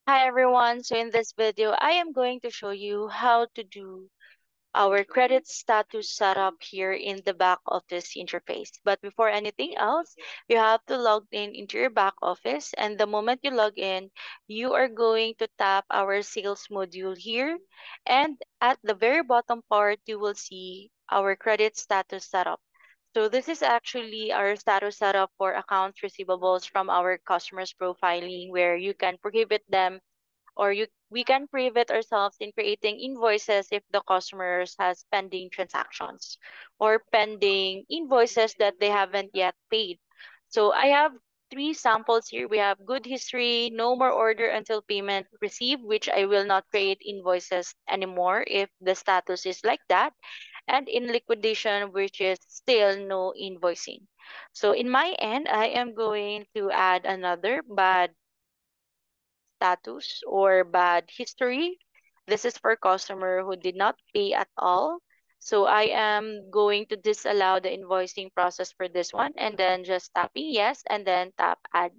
Hi everyone, so in this video, I am going to show you how to do our credit status setup here in the back office interface. But before anything else, you have to log in into your back office, and the moment you log in, you are going to tap our sales module here, and at the very bottom part, you will see our credit status setup. So this is actually our status setup for accounts receivables from our customers profiling, where you can prohibit them, or we can private ourselves in creating invoices if the customers has pending transactions or pending invoices that they haven't yet paid. So I have three samples here. We have good history, no more order until payment received, which I will not create invoices anymore if the status is like that, and in liquidation, which is still no invoicing. So in my end, I am going to add another bad status or bad history. This is for customer who did not pay at all. So I am going to disallow the invoicing process for this one, and then just tapping yes and then tap add.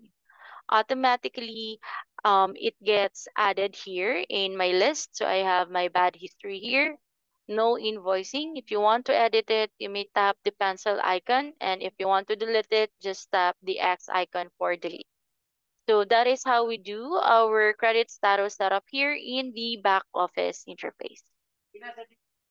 Automatically, it gets added here in my list. So I have my bad history here. No invoicing. If you want to edit it, you may tap the pencil icon. And if you want to delete it, just tap the X icon for delete. So that is how we do our credit status setup here in the back office interface.